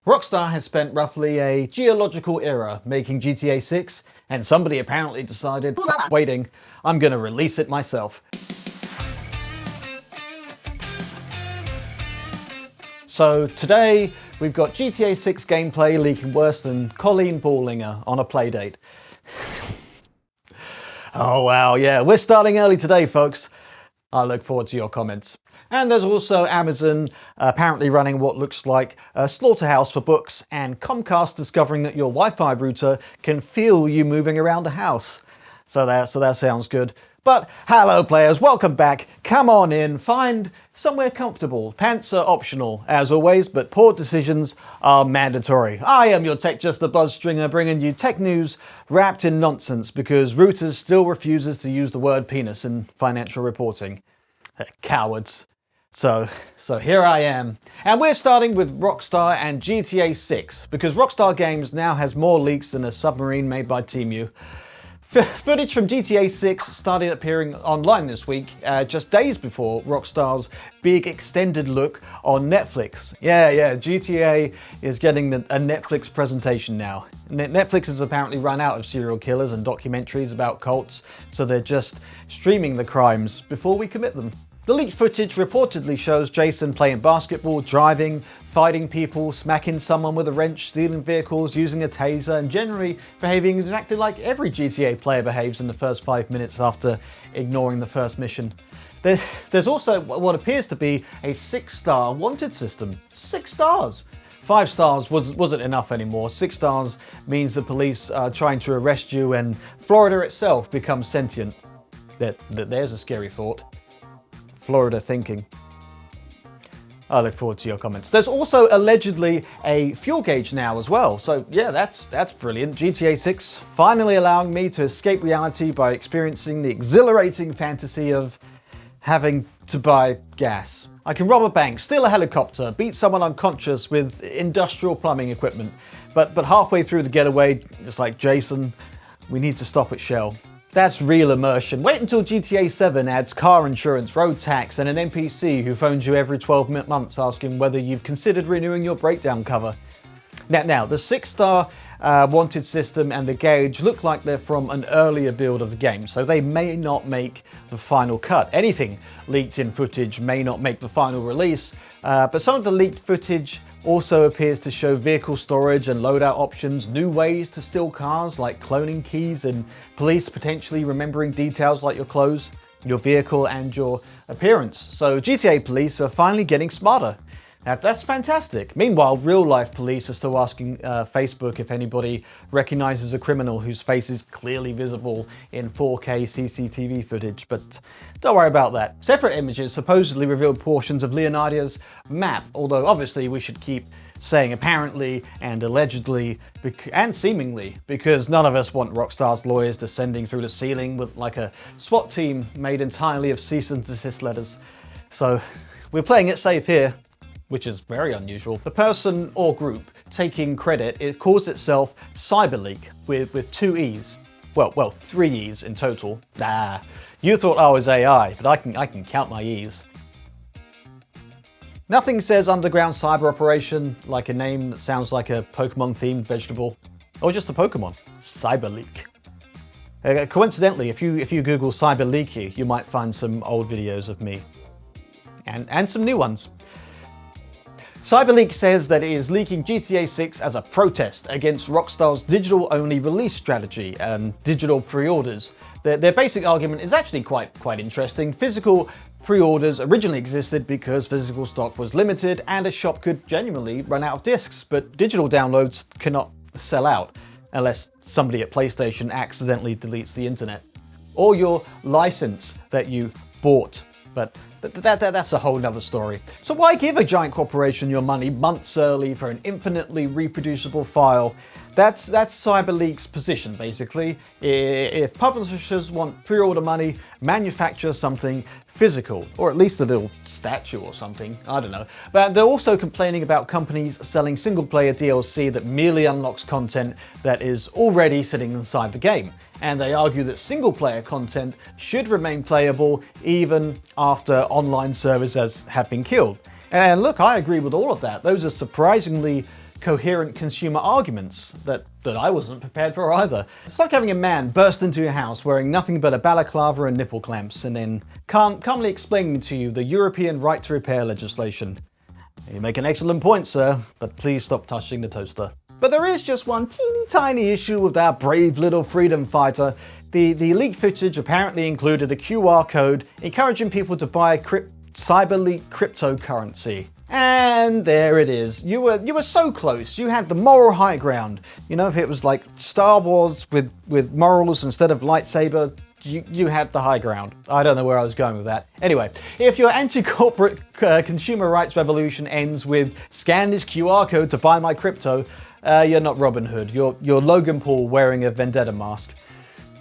Rockstar has spent roughly a geological era making GTA 6, and somebody apparently decided, "F waiting, I'm gonna release it myself." So today, we've got GTA 6 gameplay leaking worse than Colleen Ballinger on a playdate. Oh wow, yeah, we're starting early today, folks. I look forward to your comments. And there's also Amazon apparently running what looks like a slaughterhouse for books, and Comcast discovering that your Wi-Fi router can feel you moving around the house. So that sounds good. But hello players, welcome back. Come on in, find somewhere comfortable. Pants are optional, as always, but poor decisions are mandatory. I am your Tech Just the Buzz Stringer, bringing you tech news wrapped in nonsense because Reuters still refuses to use the word penis in financial reporting. Cowards. So here I am. And we're starting with Rockstar and GTA 6, because Rockstar Games now has more leaks than a submarine made by Temu. Footage from GTA 6 started appearing online this week, just days before Rockstar's big extended look on Netflix. Yeah, GTA is getting a Netflix presentation now. Netflix has apparently run out of serial killers and documentaries about cults, so they're just streaming the crimes before we commit them. The leaked footage reportedly shows Jason playing basketball, driving, fighting people, smacking someone with a wrench, stealing vehicles, using a taser, and generally behaving exactly like every GTA player behaves in the first 5 minutes after ignoring the first mission. There's also what appears to be a 6-star wanted system. 6 stars! 5 stars wasn't enough anymore. 6 stars means the police are trying to arrest you and Florida itself becomes sentient. There's a scary thought. Florida thinking. I look forward to your comments. There's also allegedly a fuel gauge now as well. So yeah, that's brilliant. GTA 6 finally allowing me to escape reality by experiencing the exhilarating fantasy of having to buy gas. I can rob a bank, steal a helicopter, beat someone unconscious with industrial plumbing equipment. But halfway through the getaway, just like Jason, we need to stop at Shell. That's real immersion. Wait until GTA 7 adds car insurance, road tax, and an NPC who phones you every 12 months asking whether you've considered renewing your breakdown cover. Now the 6-star wanted system and the gauge look like they're from an earlier build of the game, so they may not make the final cut. Anything leaked in footage may not make the final release, but some of the leaked footage also appears to show vehicle storage and loadout options, new ways to steal cars like cloning keys, and police potentially remembering details like your clothes, your vehicle, and your appearance. So GTA police are finally getting smarter. Now, that's fantastic. Meanwhile, real-life police are still asking Facebook if anybody recognizes a criminal whose face is clearly visible in 4K CCTV footage, but don't worry about that. Separate images supposedly revealed portions of Leonardo's map, although obviously we should keep saying apparently and allegedly and seemingly, because none of us want Rockstar's lawyers descending through the ceiling with like a SWAT team made entirely of cease and desist letters. So we're playing it safe here, which is very unusual. The person or group taking credit, it calls itself Cyberleak with 2 E's. Well, 3 E's in total. You thought I was AI, but I can count my E's. Nothing says underground cyber operation like a name that sounds like a Pokemon-themed vegetable, or just a Pokemon. Cyberleak. Coincidentally, if you Google Cyberleaky, you might find some old videos of me, and some new ones. Cyberleak says that it is leaking GTA 6 as a protest against Rockstar's digital-only release strategy and digital pre-orders. Their basic argument is actually quite interesting. Physical pre-orders originally existed because physical stock was limited and a shop could genuinely run out of discs, but digital downloads cannot sell out unless somebody at PlayStation accidentally deletes the internet. Or your license that you bought. But that's a whole nother story. So why give a giant corporation your money months early for an infinitely reproducible file? That's Cyberleak's position, basically. If publishers want pre-order money, manufacture something physical, or at least a little statue or something, I don't know. But they're also complaining about companies selling single-player DLC that merely unlocks content that is already sitting inside the game. And they argue that single-player content should remain playable even after online servers have been killed. And look, I agree with all of that. Those are surprisingly coherent consumer arguments that I wasn't prepared for either. It's like having a man burst into your house wearing nothing but a balaclava and nipple clamps and then calmly explaining to you the European right to repair legislation. You make an excellent point, sir, but please stop touching the toaster. But there is just one teeny tiny issue with our brave little freedom fighter. The leaked footage apparently included a QR code encouraging people to buy cyber-leaked cryptocurrency. And there it is. You were so close. You had the moral high ground. You know, if it was like Star Wars with morals instead of lightsaber, you had the high ground. I don't know where I was going with that. Anyway, if your anti-corporate consumer rights revolution ends with scan this QR code to buy my crypto, you're not Robin Hood. You're Logan Paul wearing a Vendetta mask.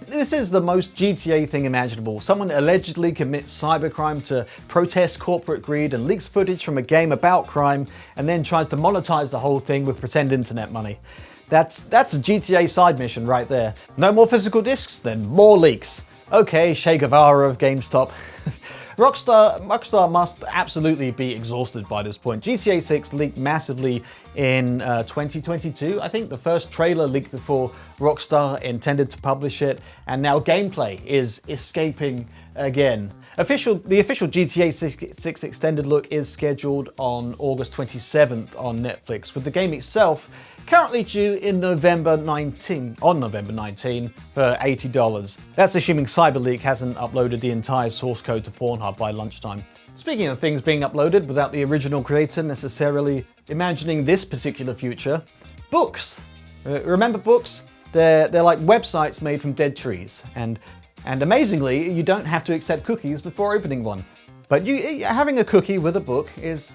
This is the most GTA thing imaginable. Someone allegedly commits cybercrime to protest corporate greed and leaks footage from a game about crime and then tries to monetize the whole thing with pretend internet money. That's a GTA side mission right there. No more physical discs, then more leaks. Okay, Che Guevara of GameStop. Rockstar must absolutely be exhausted by this point. GTA 6 leaked massively in 2022. I think the first trailer leaked before Rockstar intended to publish it, and now gameplay is escaping again. The official GTA 6 extended look is scheduled on August 27th on Netflix, with the game itself currently due in November 19 for $80. That's assuming CyberLeak hasn't uploaded the entire source code to Pornhub by lunchtime. Speaking of things being uploaded without the original creator necessarily imagining this particular future, books. Remember books? They're like websites made from dead trees, and amazingly, you don't have to accept cookies before opening one. But having a cookie with a book is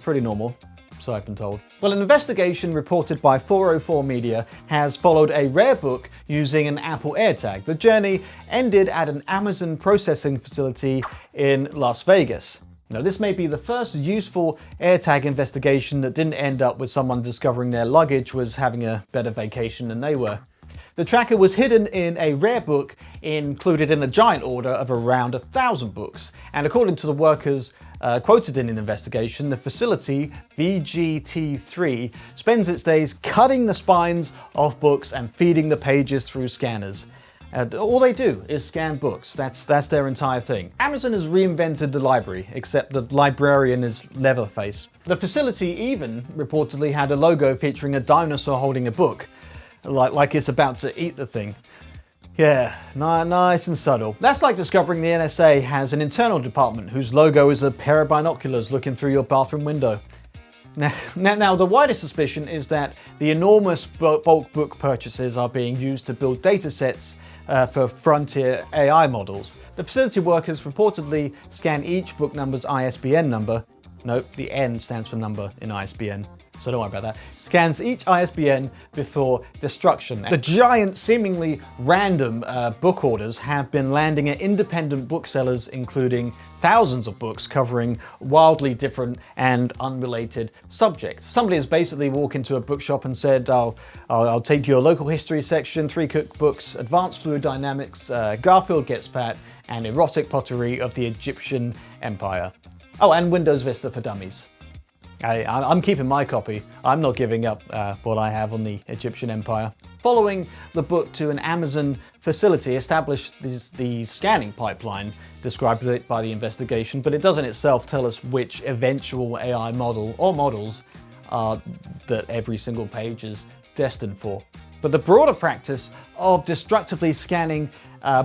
pretty normal, so I've been told. Well, an investigation reported by 404 Media has followed a rare book using an Apple AirTag. The journey ended at an Amazon processing facility in Las Vegas. Now, this may be the first useful AirTag investigation that didn't end up with someone discovering their luggage was having a better vacation than they were. The tracker was hidden in a rare book included in a giant order of around 1,000 books. And according to the workers quoted in an investigation, the facility, VGT3, spends its days cutting the spines off books and feeding the pages through scanners. All they do is scan books. That's their entire thing. Amazon has reinvented the library, except the librarian is Leatherface. The facility even reportedly had a logo featuring a dinosaur holding a book. Like it's about to eat the thing. Yeah, nice and subtle. That's like discovering the NSA has an internal department whose logo is a pair of binoculars looking through your bathroom window. Now, the wider suspicion is that the enormous bulk book purchases are being used to build data sets for frontier AI models. The facility workers reportedly scan each book number's ISBN number. Nope, the N stands for number in ISBN. So don't worry about that. Scans each ISBN before destruction. The giant, seemingly random book orders have been landing at independent booksellers, including thousands of books covering wildly different and unrelated subjects. Somebody has basically walked into a bookshop and said, I'll take your local history section, 3 cookbooks, advanced fluid dynamics, Garfield Gets Fat, and erotic pottery of the Egyptian Empire. Oh, and Windows Vista for Dummies. I'm keeping my copy. I'm not giving up what I have on the Egyptian Empire. Following the book to an Amazon facility established the scanning pipeline described by the investigation, but it doesn't itself tell us which eventual AI model or models that every single page is destined for. But the broader practice of destructively scanning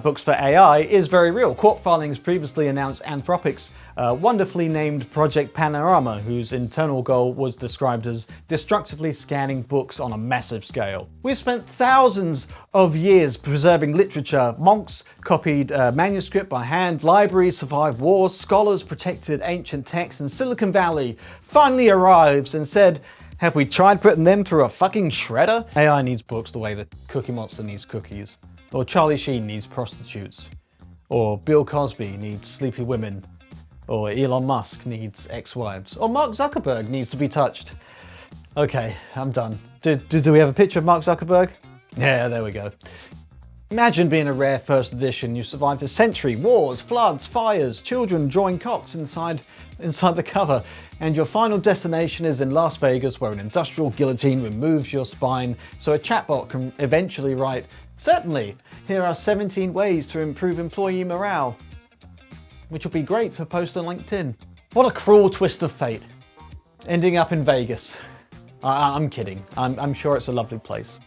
books for AI is very real. Court filings previously announced Anthropic's wonderfully named Project Panorama, whose internal goal was described as destructively scanning books on a massive scale. We've spent thousands of years preserving literature. Monks copied manuscript by hand, libraries survived wars, scholars protected ancient texts, and Silicon Valley finally arrives and said, have we tried putting them through a fucking shredder? AI needs books the way that Cookie Monster needs cookies. Or Charlie Sheen needs prostitutes. Or Bill Cosby needs sleepy women. Or Elon Musk needs ex-wives. Or Mark Zuckerberg needs to be touched. Okay, I'm done. Do we have a picture of Mark Zuckerberg? Yeah, there we go. Imagine being a rare first edition. You survived a century, wars, floods, fires, children drawing cocks inside the cover, and your final destination is in Las Vegas, where an industrial guillotine removes your spine so a chatbot can eventually write, "Certainly, here are 17 ways to improve employee morale," which will be great for post on LinkedIn. What a cruel twist of fate, ending up in Vegas. I'm kidding. I'm sure it's a lovely place.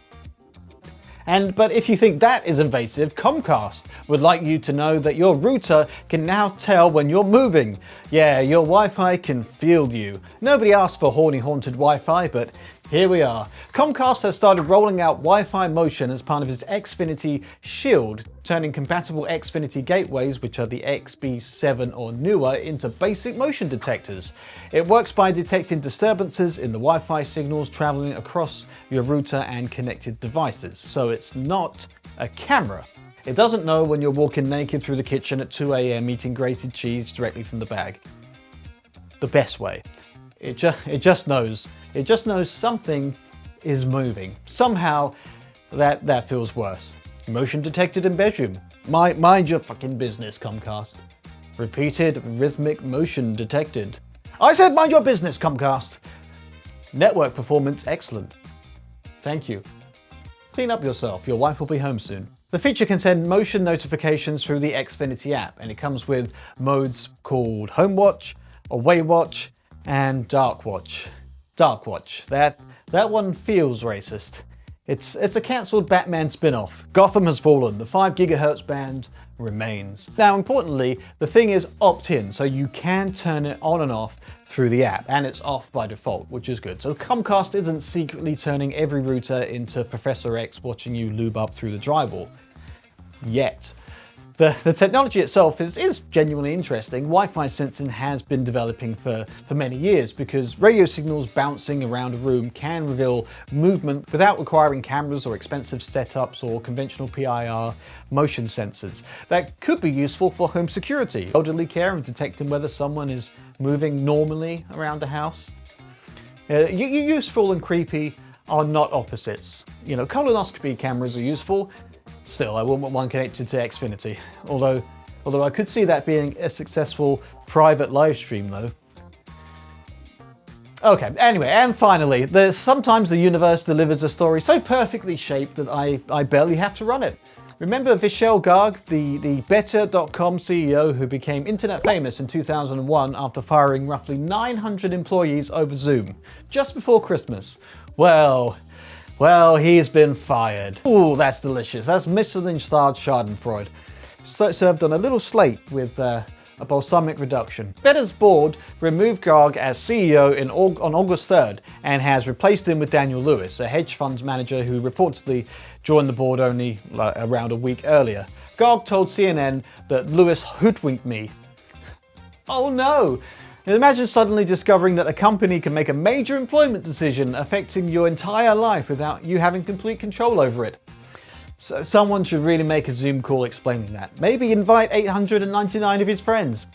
But if you think that is invasive, Comcast would like you to know that your router can now tell when you're moving. Yeah, your Wi-Fi can field you. Nobody asked for horny haunted Wi-Fi, but here we are. Comcast has started rolling out Wi-Fi Motion as part of its Xfinity Shield, turning compatible Xfinity gateways, which are the XB7 or newer, into basic motion detectors. It works by detecting disturbances in the Wi-Fi signals traveling across your router and connected devices. So it's not a camera. It doesn't know when you're walking naked through the kitchen at 2 a.m. eating grated cheese directly from the bag. The best way. It just knows. It just knows something is moving. Somehow that feels worse. Motion detected in bedroom. Mind your fucking business, Comcast. Repeated rhythmic motion detected. I said mind your business, Comcast. Network performance excellent. Thank you. Clean up yourself, your wife will be home soon. The feature can send motion notifications through the Xfinity app, and it comes with modes called Home Watch, Away Watch, and Dark Watch. Dark Watch. That one feels racist. It's a cancelled Batman spin-off. Gotham has fallen. The 5 GHz band remains. Now, importantly, the thing is opt-in, so you can turn it on and off through the app, and it's off by default, which is good. So Comcast isn't secretly turning every router into Professor X watching you lube up through the drywall. Yet. The technology itself is genuinely interesting. Wi-Fi sensing has been developing for many years because radio signals bouncing around a room can reveal movement without requiring cameras or expensive setups or conventional PIR motion sensors. That could be useful for home security, elderly care, and detecting whether someone is moving normally around the house. Useful and creepy are not opposites. You know, colonoscopy cameras are useful. Still, I wouldn't want one connected to Xfinity, although I could see that being a successful private live stream though. Okay, anyway, and finally, sometimes the universe delivers a story so perfectly shaped that I barely have to run it. Remember Vishal Garg, the Better.com CEO who became internet famous in 2001 after firing roughly 900 employees over Zoom, just before Christmas? Well, he's been fired. Ooh, that's delicious. That's Michelin-starred Schadenfreude. Served on a little slate with a balsamic reduction. Better's board removed Garg as CEO on August 3rd and has replaced him with Daniel Lewis, a hedge funds manager who reportedly joined the board only around a week earlier. Garg told CNN that Lewis hoodwinked me. Oh no! Imagine suddenly discovering that a company can make a major employment decision affecting your entire life without you having complete control over it. So someone should really make a Zoom call explaining that. Maybe invite 899 of his friends.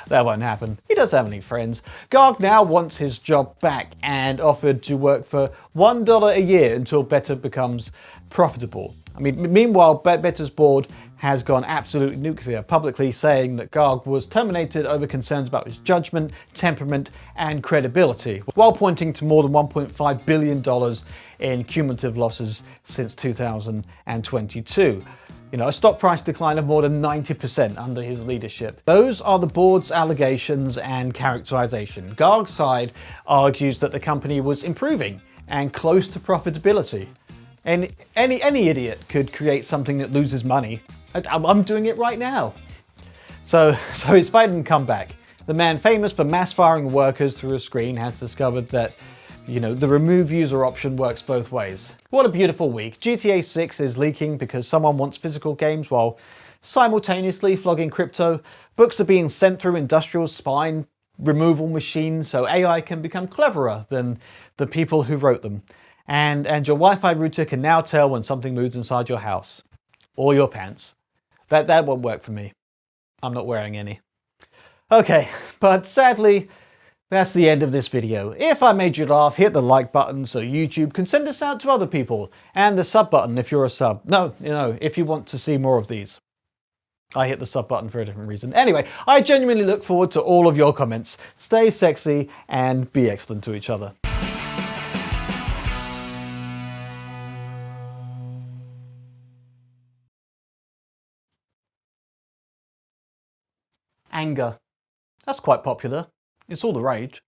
That won't happen. He doesn't have any friends. Garg now wants his job back and offered to work for $1 a year until Better becomes profitable. Meanwhile, Better's board has gone absolutely nuclear, publicly saying that Garg was terminated over concerns about his judgment, temperament, and credibility, while pointing to more than $1.5 billion in cumulative losses since 2022. A stock price decline of more than 90% under his leadership. Those are the board's allegations and characterization. Garg's side argues that the company was improving and close to profitability. And any idiot could create something that loses money. I'm doing it right now. So it's fighting comeback. The man famous for mass firing workers through a screen has discovered that, the remove user option works both ways. What a beautiful week. GTA 6 is leaking because someone wants physical games while simultaneously flogging crypto. Books are being sent through industrial spine removal machines so AI can become cleverer than the people who wrote them. And your Wi-Fi router can now tell when something moves inside your house. Or your pants. That won't work for me. I'm not wearing any. Okay, but sadly, That's the end of this video. If I made you laugh, hit the like button so YouTube can send us out to other people, and the sub button if you're a sub. No, if you want to see more of these. I hit the sub button for a different reason. Anyway, I genuinely look forward to all of your comments. Stay sexy and be excellent to each other. Anger. That's quite popular. It's all the rage.